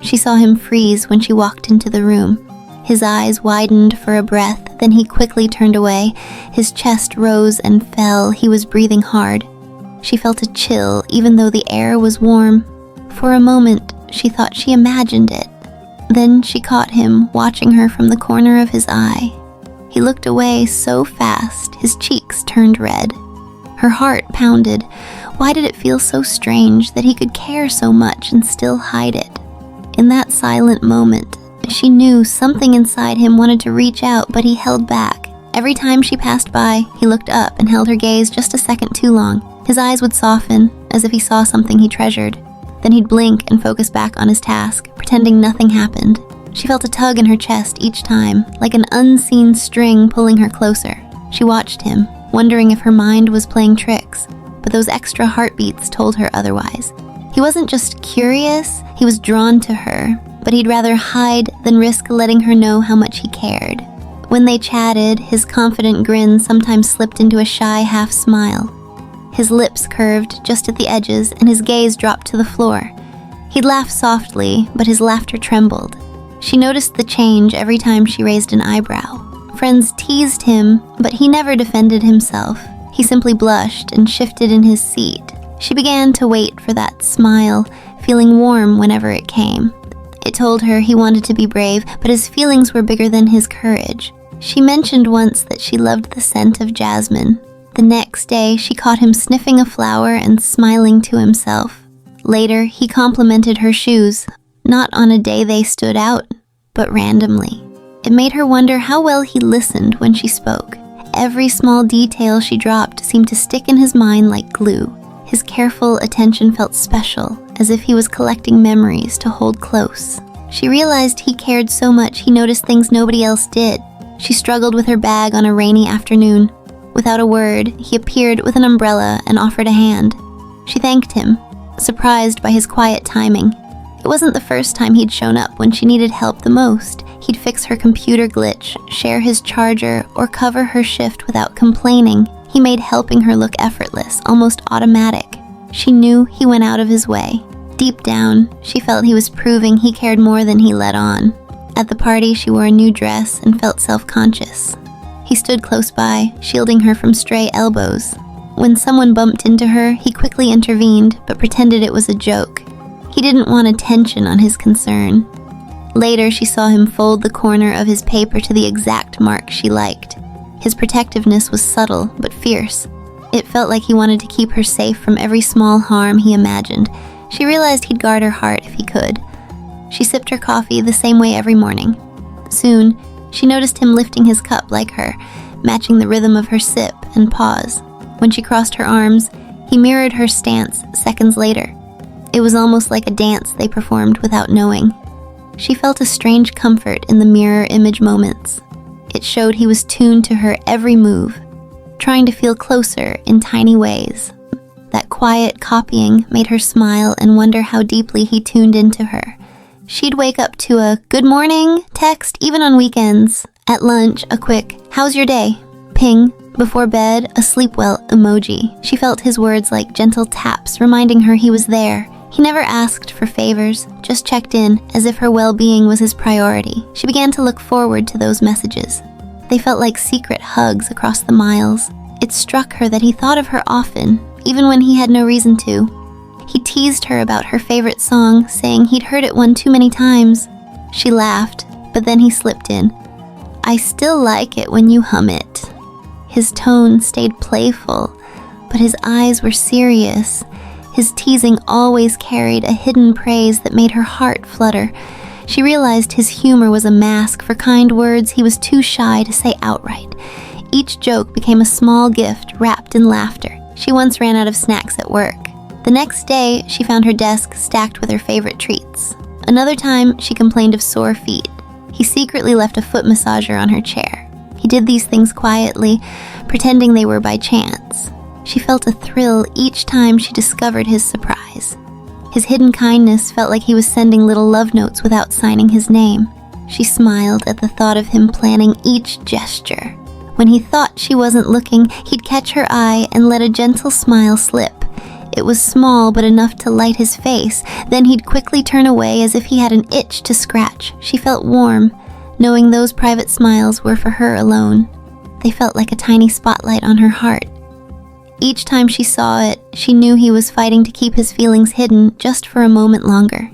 She saw him freeze when she walked into the room. His eyes widened for a breath, then he quickly turned away. His chest rose and fell. He was breathing hard. She felt a chill, even though the air was warm. For a moment, she thought she imagined it. Then she caught him watching her from the corner of his eye. He looked away so fast, his cheeks turned red. Her heart pounded. Why did it feel so strange that he could care so much and still hide it? In that silent moment, she knew something inside him wanted to reach out, but he held back. Every time she passed by, he looked up and held her gaze just a second too long. His eyes would soften, as if he saw something he treasured. Then he'd blink and focus back on his task, pretending nothing happened. She felt a tug in her chest each time, like an unseen string pulling her closer. She watched him, wondering if her mind was playing tricks, but those extra heartbeats told her otherwise. He wasn't just curious, he was drawn to her, but he'd rather hide than risk letting her know how much he cared. When they chatted, his confident grin sometimes slipped into a shy half smile. His lips curved just at the edges, and his gaze dropped to the floor. He'd laugh softly, but his laughter trembled. She noticed the change every time she raised an eyebrow. Friends teased him, but he never defended himself. He simply blushed and shifted in his seat. She began to wait for that smile, feeling warm whenever it came. It told her he wanted to be brave, but his feelings were bigger than his courage. She mentioned once that she loved the scent of jasmine. The next day, she caught him sniffing a flower and smiling to himself. Later, he complimented her shoes, not on a day they stood out, but randomly. It made her wonder how well he listened when she spoke. Every small detail she dropped seemed to stick in his mind like glue. His careful attention felt special, as if he was collecting memories to hold close. She realized he cared so much he noticed things nobody else did. She struggled with her bag on a rainy afternoon. Without a word, he appeared with an umbrella and offered a hand. She thanked him, surprised by his quiet timing. It wasn't the first time he'd shown up when she needed help the most. He'd fix her computer glitch, share his charger, or cover her shift without complaining. He made helping her look effortless, almost automatic. She knew he went out of his way. Deep down, she felt he was proving he cared more than he let on. At the party, she wore a new dress and felt self-conscious. He stood close by, shielding her from stray elbows. When someone bumped into her, he quickly intervened, but pretended it was a joke. He didn't want attention on his concern. Later, she saw him fold the corner of his paper to the exact mark she liked. His protectiveness was subtle, but fierce. It felt like he wanted to keep her safe from every small harm he imagined. She realized he'd guard her heart if he could. She sipped her coffee the same way every morning. Soon, she noticed him lifting his cup like her, matching the rhythm of her sip and pause. When she crossed her arms, he mirrored her stance seconds later. It was almost like a dance they performed without knowing. She felt a strange comfort in the mirror image moments. It showed he was tuned to her every move, trying to feel closer in tiny ways. That quiet copying made her smile and wonder how deeply he tuned into her. She'd wake up to a "good morning" text even on weekends. At lunch, a quick "how's your day?" ping. Before bed, a sleep well emoji. She felt his words like gentle taps reminding her he was there. He never asked for favors, just checked in as if her well-being was his priority. She began to look forward to those messages. They felt like secret hugs across the miles. It struck her that he thought of her often, even when he had no reason to. He teased her about her favorite song, saying he'd heard it one too many times. She laughed, but then he slipped in, "I still like it when you hum it." His tone stayed playful, but his eyes were serious. His teasing always carried a hidden praise that made her heart flutter. She realized his humor was a mask for kind words he was too shy to say outright. Each joke became a small gift wrapped in laughter. She once ran out of snacks at work. The next day, she found her desk stacked with her favorite treats. Another time, she complained of sore feet. He secretly left a foot massager on her chair. He did these things quietly, pretending they were by chance. She felt a thrill each time she discovered his surprise. His hidden kindness felt like he was sending little love notes without signing his name. She smiled at the thought of him planning each gesture. When he thought she wasn't looking, he'd catch her eye and let a gentle smile slip. It was small but enough to light his face. Then he'd quickly turn away as if he had an itch to scratch. She felt warm, knowing those private smiles were for her alone. They felt like a tiny spotlight on her heart. Each time she saw it, she knew he was fighting to keep his feelings hidden just for a moment longer.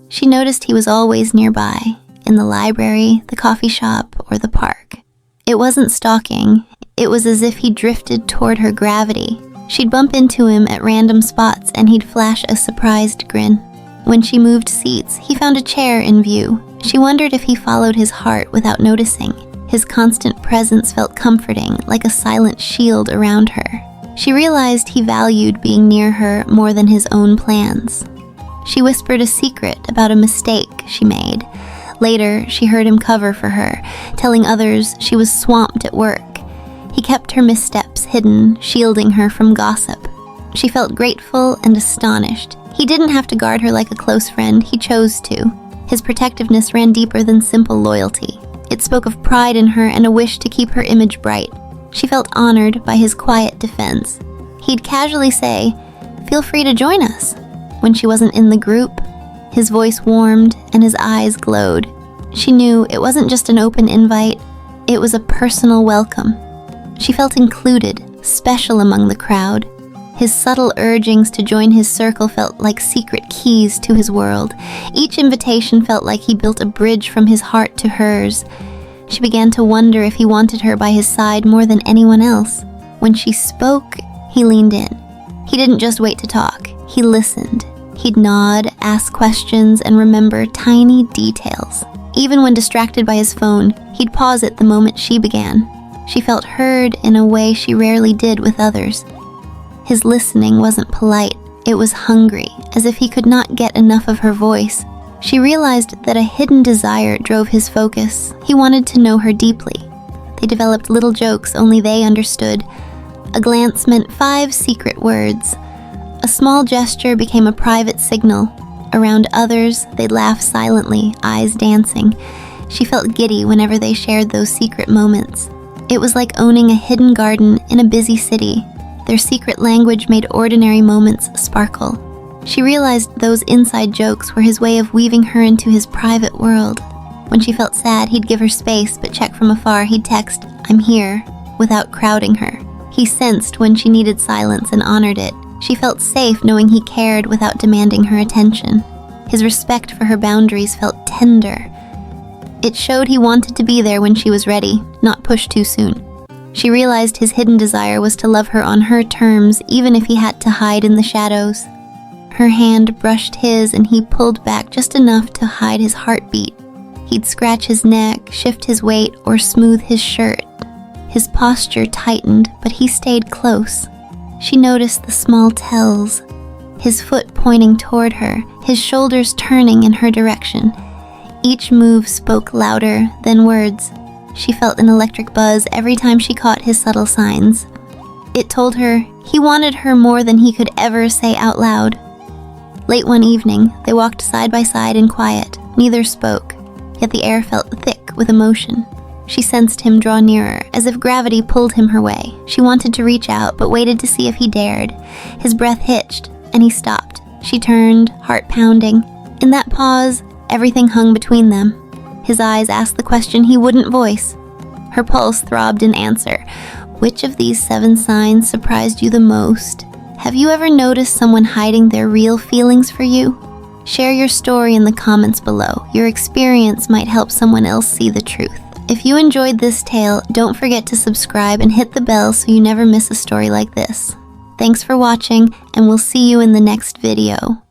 She noticed he was always nearby, in the library, the coffee shop, or the park. It wasn't stalking. It was as if he drifted toward her gravity. She'd bump into him at random spots and he'd flash a surprised grin. When she moved seats, he found a chair in view. She wondered if he followed his heart without noticing. His constant presence felt comforting, like a silent shield around her. She realized he valued being near her more than his own plans. She whispered a secret about a mistake she made. Later, she heard him cover for her, telling others she was swamped at work. He kept her missteps hidden, shielding her from gossip. She felt grateful and astonished. He didn't have to guard her like a close friend, he chose to. His protectiveness ran deeper than simple loyalty. It spoke of pride in her and a wish to keep her image bright. She felt honored by his quiet defense. He'd casually say, "Feel free to join us," when she wasn't in the group. His voice warmed and his eyes glowed. She knew it wasn't just an open invite, it was a personal welcome. She felt included, special among the crowd. His subtle urgings to join his circle felt like secret keys to his world. Each invitation felt like he built a bridge from his heart to hers. She began to wonder if he wanted her by his side more than anyone else. When she spoke, he leaned in. He didn't just wait to talk, he listened. He'd nod, ask questions, and remember tiny details. Even when distracted by his phone, he'd pause it the moment she began. She felt heard in a way she rarely did with others. His listening wasn't polite, it was hungry, as if he could not get enough of her voice. She realized that a hidden desire drove his focus. He wanted to know her deeply. They developed little jokes only they understood. A glance meant 5 secret words. A small gesture became a private signal. Around others, they'd laugh silently, eyes dancing. She felt giddy whenever they shared those secret moments. It was like owning a hidden garden in a busy city. Their secret language made ordinary moments sparkle. She realized those inside jokes were his way of weaving her into his private world. When she felt sad, he'd give her space, but check from afar, he'd text, "I'm here," without crowding her. He sensed when she needed silence and honored it. She felt safe knowing he cared without demanding her attention. His respect for her boundaries felt tender. It showed he wanted to be there when she was ready, not pushed too soon. She realized his hidden desire was to love her on her terms, even if he had to hide in the shadows. Her hand brushed his and he pulled back just enough to hide his heartbeat. He'd scratch his neck, shift his weight, or smooth his shirt. His posture tightened, but he stayed close. She noticed the small tells. His foot pointing toward her, his shoulders turning in her direction. Each move spoke louder than words. She felt an electric buzz every time she caught his subtle signs. It told her he wanted her more than he could ever say out loud. Late one evening, they walked side by side in quiet. Neither spoke, yet the air felt thick with emotion. She sensed him draw nearer, as if gravity pulled him her way. She wanted to reach out, but waited to see if he dared. His breath hitched, and he stopped. She turned, heart pounding. In that pause, everything hung between them. His eyes asked the question he wouldn't voice. Her pulse throbbed in answer. Which of these 7 signs surprised you the most? Have you ever noticed someone hiding their real feelings for you? Share your story in the comments below. Your experience might help someone else see the truth. If you enjoyed this tale, don't forget to subscribe and hit the bell so you never miss a story like this. Thanks for watching, and we'll see you in the next video.